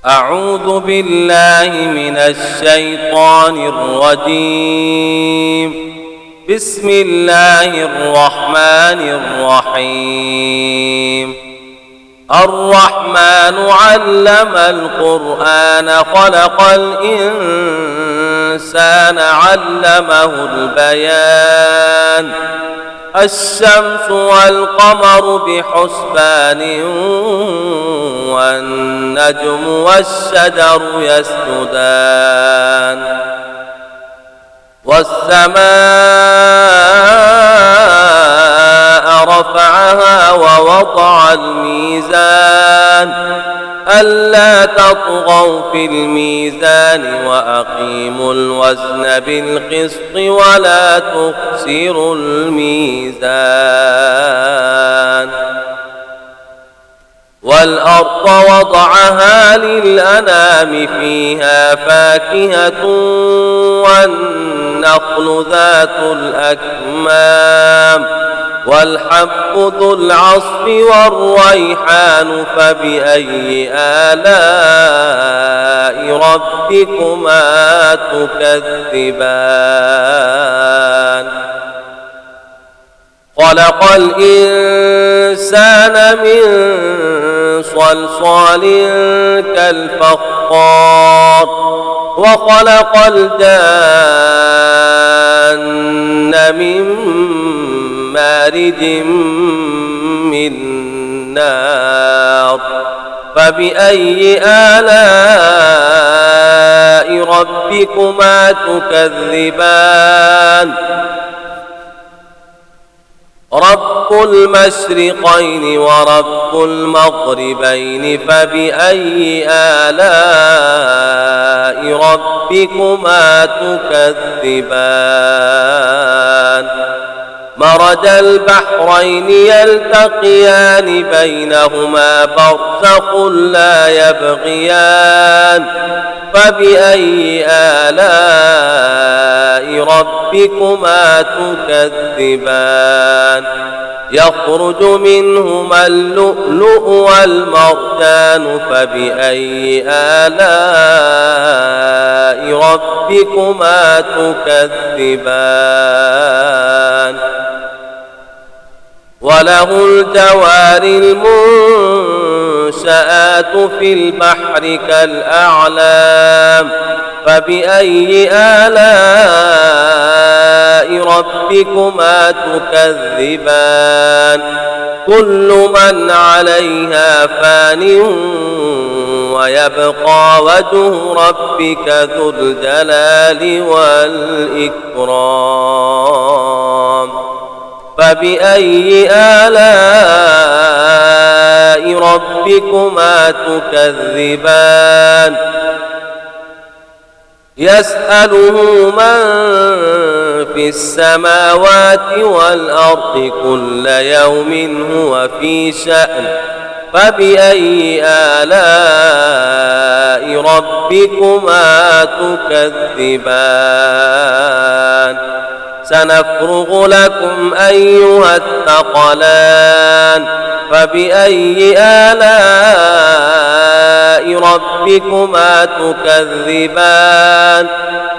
أعوذ بالله من الشيطان الرجيم. بسم الله الرحمن الرحيم. الرحمن علم القرآن خلق الإنسان علمه البيان. الشمس والقمر بحسبان والنجم والشجر يسجدان والسماء رفعها ووضع الميزان ألا تطغوا في الميزان وأقيموا الوزن بالقسط ولا تخسروا الميزان. والأرض وضعها للأنام فيها فاكهة والنخل ذات الأكمام والحب ذو العصف والريحان فبأي آلاء ربكما تكذبان. خلق الإنسان من صلصال كالفخار وخلق الجان من مارج من نار فبأي آلاء ربكما تكذبان. رب المشرقين ورب المغربين فبأي آلاء ربكما تكذبان. مرج البحرين يلتقيان بينهما برزخ لا يبغيان فبأي آلاء ربكما تكذبان. يخرج منهما اللؤلؤ والمرجان فبأي آلاء ربكما تكذبان. وله الجوار المنشآت في البحر كالأعلام فبأي آلاء ربكما تكذبان. كل من عليها فان ويبقى وجه ربك ذو الجلال والإكرام فبأي آلاء ربكما تكذبان. يسأله من في السماوات والأرض كل يوم هو في شأن فبأي آلاء ربكما تكذبان. سنفرغ لكم أيها الثقلان فبأي آلاء ربكما تكذبان.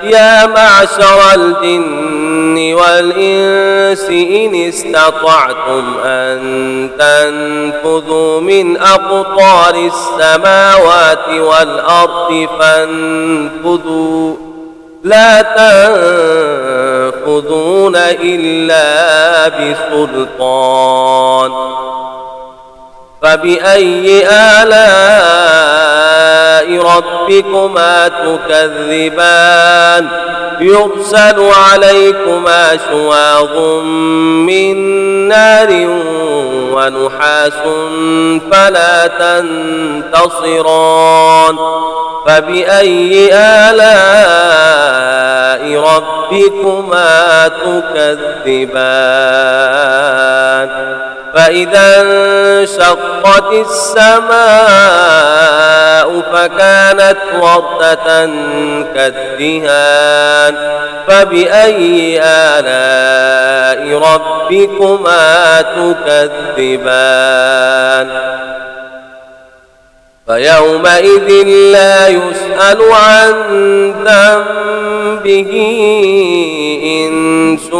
يا معشر الجن والإنس إن استطعتم أن تنفذوا من أقطار السماوات والأرض فانفذوا لا تنفذون إلا بسلطان فبأي آلاء ربكما تكذبان. يرسل عليكما شواظ من نار ونحاس فلا تنتصران فبأي آلاء ربكما تكذبان. فإذا انشقت السماء فكانت وردة كالدهان فبأي آلاء ربكما تكذبان. فيومئذ لا يسأل عن ذنبه إنس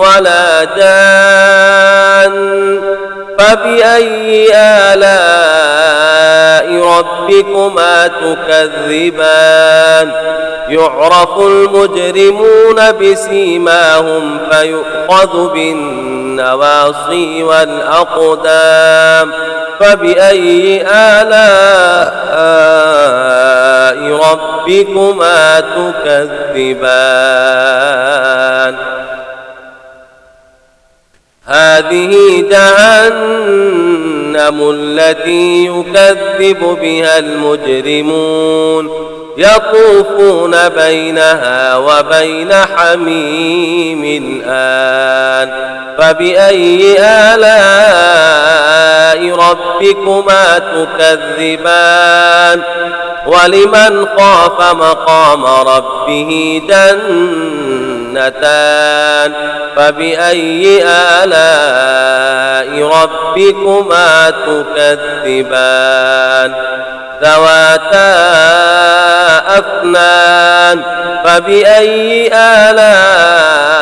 ولا جان فبأي آلاء ربكما تكذبان يعرف المجرمون بسيماهم فيؤخذ بالنواصي والأقدام فبأي آلاء ربكما تكذبان هذه جهنم التي يكذب بها المجرمون يطوفون بينها وبين حميم آن فبأي آلاء ربكما تكذبان ولمن خاف مقام ربه جنتان فبأي آلاء ربكما تكذبان ذواتا أفنان فبأي آلاء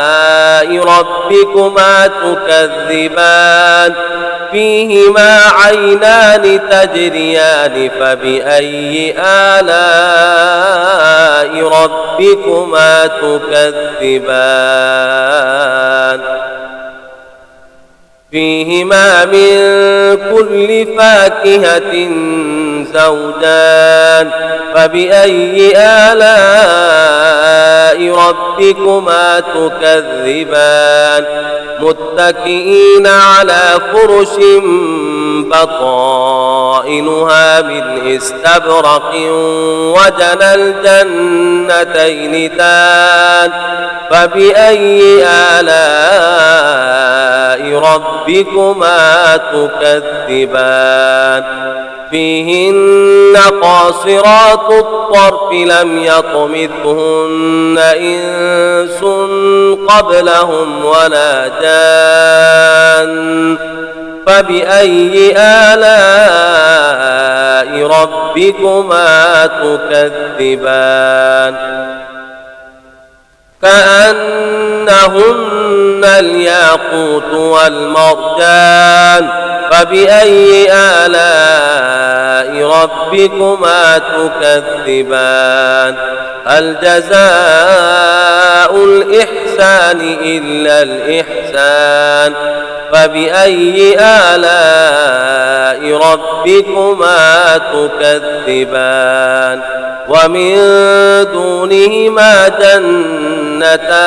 ربكما تكذبان فيهما عينان تجريان فبأي آلاء ربكما تكذبان فيهما من كل فاكهة زوجان فبأي آلاء ربكما تكذبان متكئين على فرش بطائنها من استبرق وجنى الجنتين دان فبأي آلاء ربكما تكذبان فيهن قاصرات الطرف لم يطمثهن إنس قبلهم ولا جان فبأي آلاء ربكما تكذبان كأنهن الياقوت والمرجان فبأي آلاء ربكما تكذبان هل جزاء الإحسان إلا الإحسان فبأي آلاء ربكما تكذبان ومن دونهما جنتان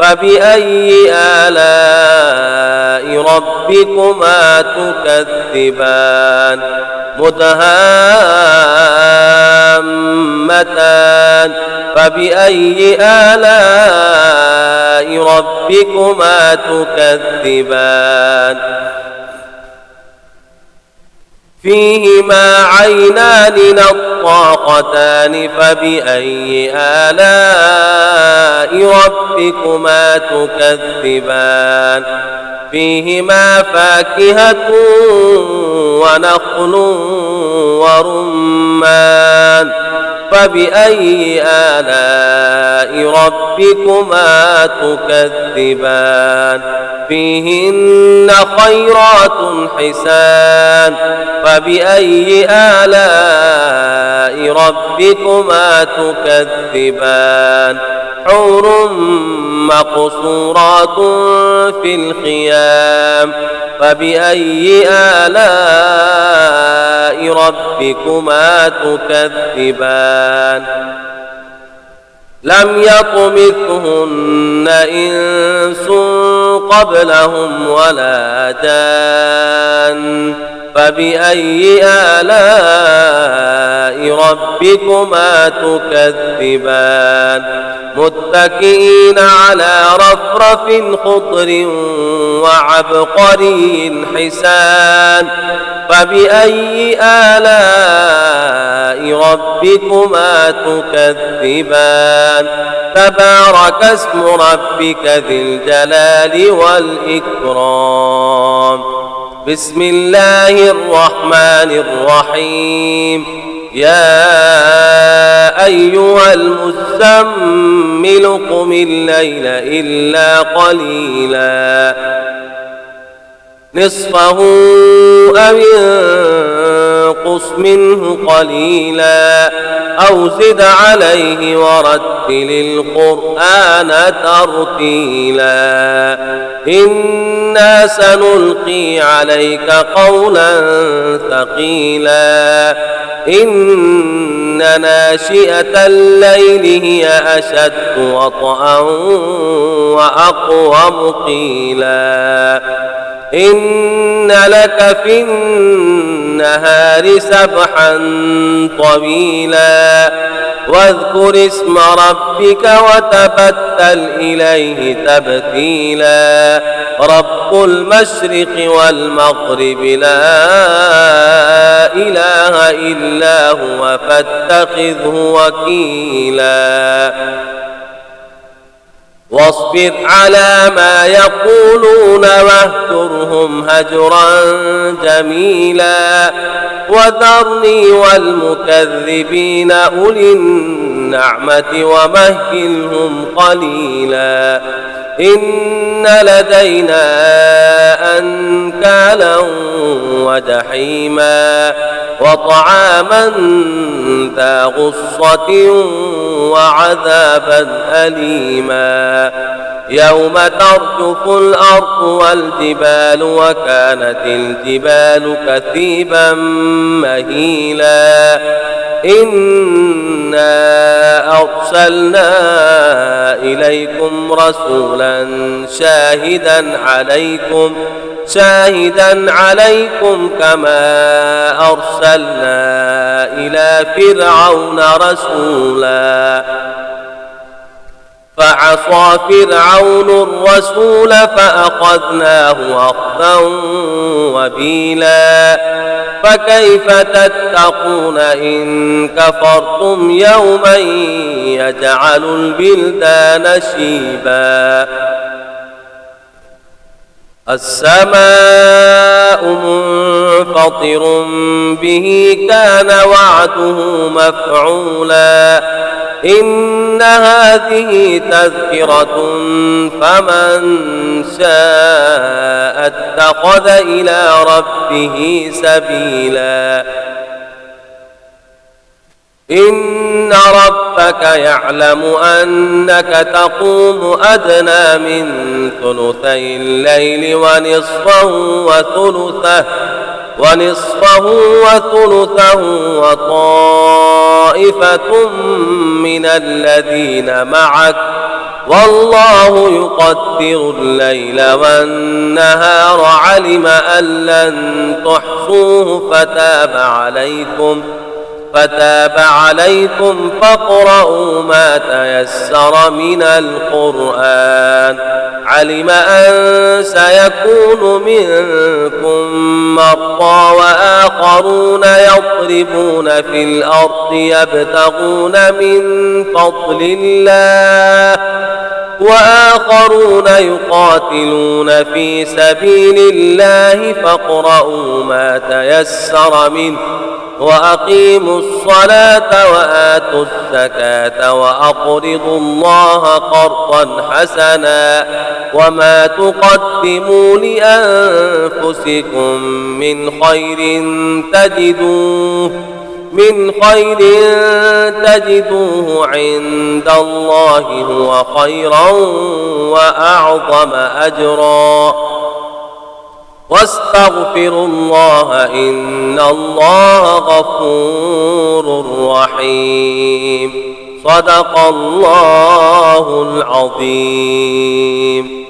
فبأي آلاء ربكما تكذبان مدهامتان فبأي آلاء ربكما تكذبان فيهما عينان نضاختان فبأي آلاء ربكما تكذبان فيهما فاكهة ونخل ورمان فبأي آلاء ربكما تكذبان فيهن خيرات حسان فبأي آلاء ربكما تكذبان حور مقصورات في الخيام فبأي آلاء ربكما تكذبان لم يطمثهن إنس قبلهم ولا جان فبأي آلاء ربكما تكذبان متكئين على رفرف خضر وعبقري حسان فبأي آلاء ربكما تكذبان تبارك اسم ربك ذي الجلال والإكرام بسم الله الرحمن الرحيم يا أيها المزمل قم الليل إلا قليلا نصفه أو انقص منه قليلا أو زد عليه ورتل القرآن ترتيلا إنا سنلقي عليك قولا ثقيلا إن ناشئة الليل هي أشد وطئا وأقوم قيلا إن لك في النهار سبحا طويلا واذكر اسم ربك وتبتل إليه تبتيلا رب المشرق والمغرب لا إله إلا هو فاتخذه وكيلا واصبر على ما يقولون واهجرهم هجرا جميلا وذرني والمكذبين أولي النعمة ومهلهم قليلا إن لدينا أنكالا وجحيما وطعاما ذا غصة وعذابا أليما يوم ترجف الأرض والجبال وكانت الجبال كثيبا مهيلا إنا أرسلنا إليكم رسولا شاهدا عليكم كما أرسلنا إلى فرعون رسولا فعصى فرعون الرسول فأخذناه أخذا وبيلا فكيف تتقون إن كفرتم يوما يجعل البلدان شيبا السماء منفطر به كان وعده مفعولا إن هذه تذكرة فمن شاء اتخذ إلى ربه سبيلا إن ربك يعلم أنك تقوم أدنى من ثلثي الليل ونصفه وثلثه وطائفة من الذين معك والله يقدر الليل والنهار علم أن لن تحصوه فتاب عليكم فاقرؤوا ما تيسر من القرآن علم أن سيكون منكم مرضى وآخرون يضربون في الأرض يبتغون من فضل الله وآخرون يقاتلون في سبيل الله فاقرؤوا ما تيسر منه وأقيموا الصلاة وآتوا الزكاة وأقرضوا الله قرضا حسنا وما تقدموا لأنفسكم من خير تجدوه عند الله هو خيرا وأعظم أجرا واستغفروا الله إن الله غفور رحيم صدق الله العظيم.